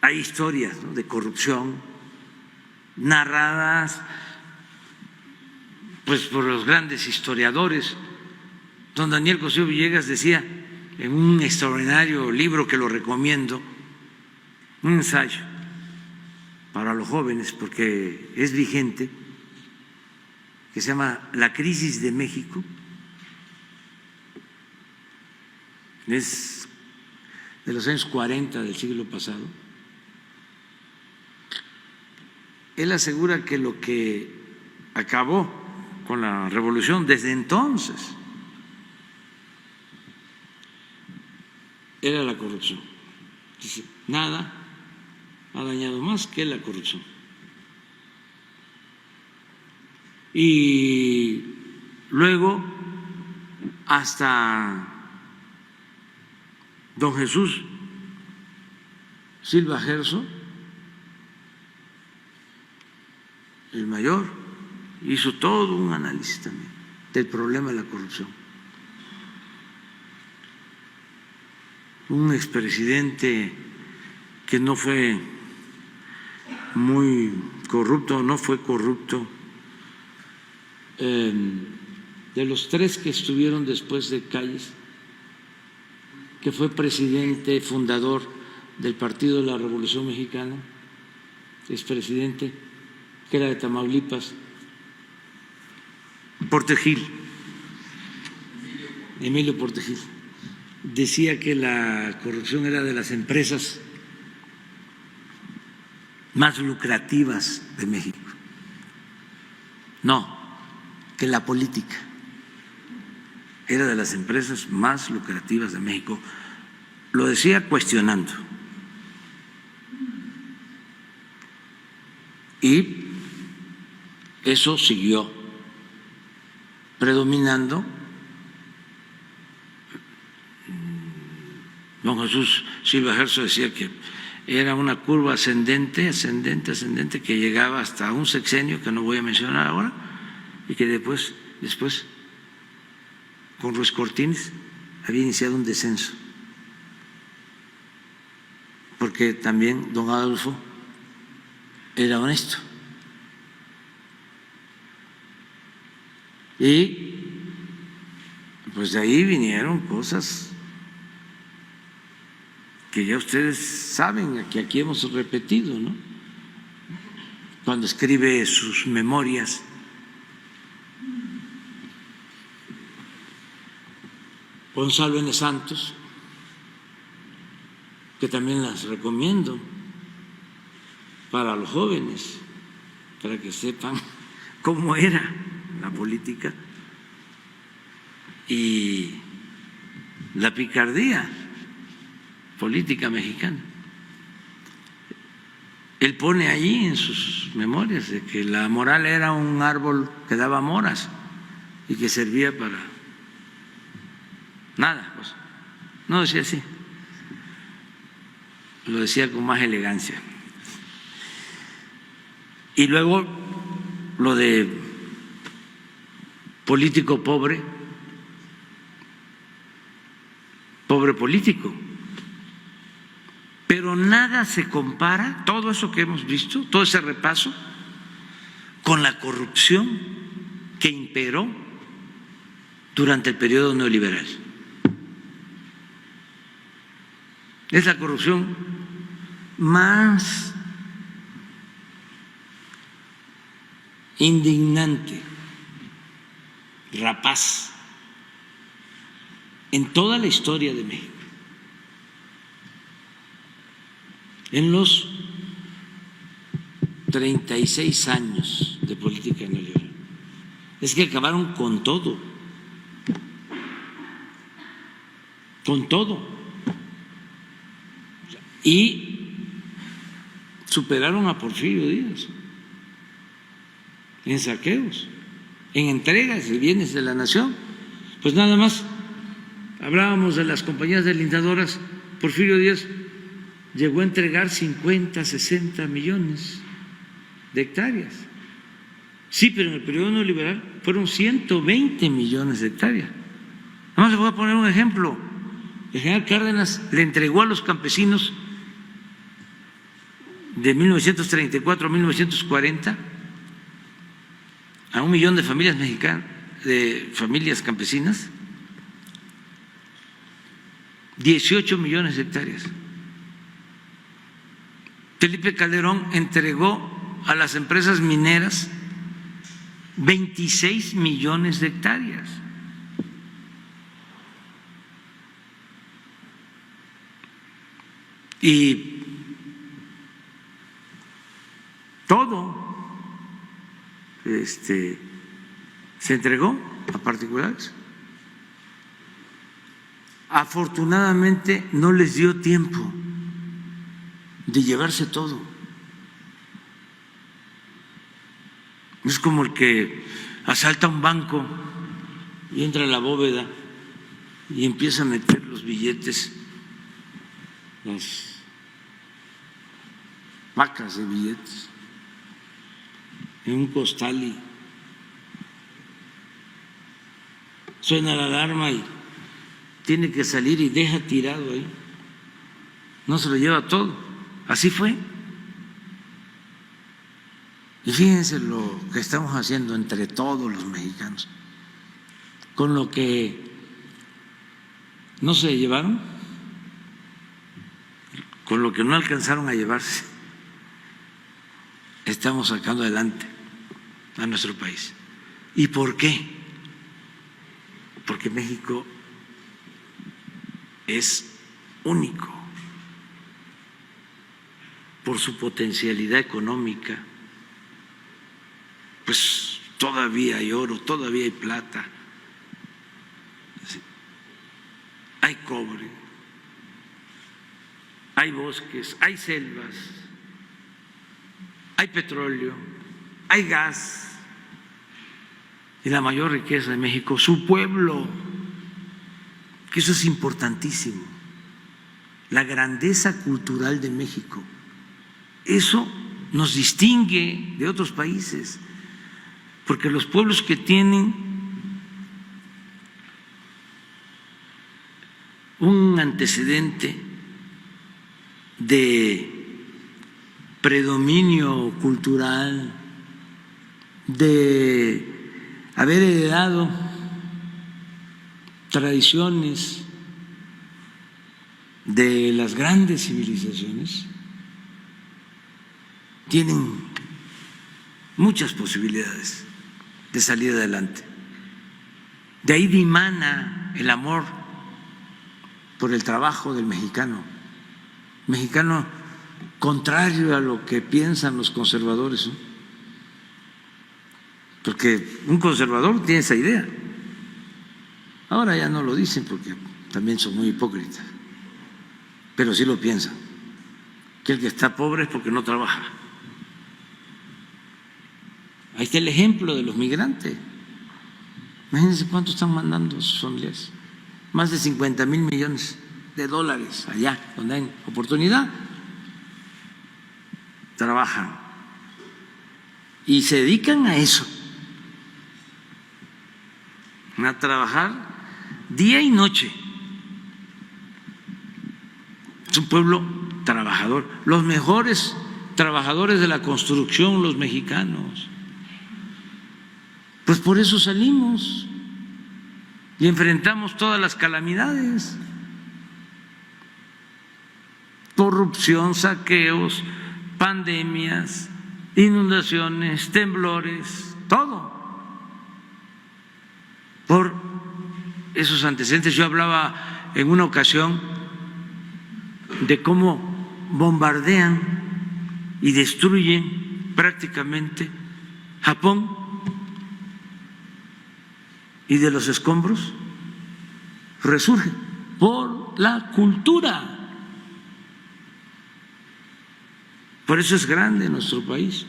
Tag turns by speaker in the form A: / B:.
A: hay historias, ¿no?, de corrupción narradas pues por los grandes historiadores. Don Daniel Cosío Villegas decía en un extraordinario libro que lo recomiendo, un ensayo para los jóvenes porque es vigente, que se llama La crisis de México. Es de los años 40 del siglo pasado. Él asegura que lo que acabó con la revolución desde entonces era la corrupción. Dice, nada ha dañado más que la corrupción. Y luego hasta don Jesús Silva Gerso, el mayor, hizo todo un análisis también del problema de la corrupción. Un expresidente que no fue muy corrupto, no fue corrupto, de los tres que estuvieron después de Calles, que fue presidente fundador del Partido de la Revolución Mexicana, expresidente, que era de Tamaulipas, Portegil, Emilio Portegil, decía que la corrupción era de las empresas más lucrativas de México. No, que la política era de las empresas más lucrativas de México. Lo decía cuestionando. Y eso siguió predominando. Don Jesús Silva Gerso decía que era una curva ascendente, ascendente, ascendente, que llegaba hasta un sexenio que no voy a mencionar ahora, y que después con Ruiz Cortines había iniciado un descenso, porque también don Adolfo era honesto. Y pues de ahí vinieron cosas que ya ustedes saben, que aquí hemos repetido, ¿no? Cuando escribe sus memorias, Gonzalo N. Santos, que también las recomiendo para los jóvenes, para que sepan cómo era la política y la picardía política mexicana. Él pone allí en sus memorias de que la moral era un árbol que daba moras y que servía para nada, pues. No decía así, lo decía con más elegancia. Y luego lo de político pobre, pobre político. Pero nada se compara, todo eso que hemos visto, todo ese repaso, con la corrupción que imperó durante el periodo neoliberal. Es la corrupción más indignante, rapaz, en toda la historia de México. En los 36 años de política neoliberal, es que acabaron con todo, y superaron a Porfirio Díaz en saqueos, en entregas de bienes de la nación. Pues nada más hablábamos de las compañías delindadoras. Porfirio Díaz llegó a entregar 50, 60 millones de hectáreas. Sí, pero en el periodo neoliberal fueron 120 millones de hectáreas. Nada más les voy a poner un ejemplo. El general Cárdenas le entregó a los campesinos de 1934 a 1940 a 1 millón de familias mexicanas, de familias campesinas, 18 millones de hectáreas. Felipe Calderón entregó a las empresas mineras 26 millones de hectáreas. Y todo se entregó a particulares. Afortunadamente no les dio tiempo de llevarse todo. Es como el que asalta un banco y entra a la bóveda y empieza a meter los billetes, las pacas de billetes en un costal y suena la alarma y tiene que salir y deja tirado ahí, no se lo lleva todo. Así fue. Y fíjense lo que estamos haciendo entre todos los mexicanos, con lo que no se llevaron, con lo que no alcanzaron a llevarse, estamos sacando adelante a nuestro país. ¿Y por qué? Porque México es único por su potencialidad económica. Pues todavía hay oro, todavía hay plata, hay cobre, hay bosques, hay selvas, hay petróleo, hay gas. Y la mayor riqueza de México, su pueblo, que eso es importantísimo, la grandeza cultural de México. Eso nos distingue de otros países, porque los pueblos que tienen un antecedente de predominio cultural, de haber heredado tradiciones de las grandes civilizaciones, tienen muchas posibilidades de salir adelante. De ahí dimana el amor por el trabajo del mexicano. Mexicano contrario a lo que piensan los conservadores, ¿no? Porque un conservador tiene esa idea. Ahora ya no lo dicen porque también son muy hipócritas, pero sí lo piensan, que el que está pobre es porque no trabaja. Ahí está el ejemplo de los migrantes. Imagínense cuánto están mandando a sus familias. Más de 50,000 millones de dólares allá, donde hay oportunidad. Trabajan y se dedican a eso, a trabajar día y noche. Es un pueblo trabajador, los mejores trabajadores de la construcción, los mexicanos. Pues por eso salimos y enfrentamos todas las calamidades: corrupción, saqueos, pandemias, inundaciones, temblores, todo por esos antecedentes. Yo hablaba en una ocasión de cómo bombardean y destruyen prácticamente Japón, y de los escombros resurge por la cultura. Por eso es grande nuestro país.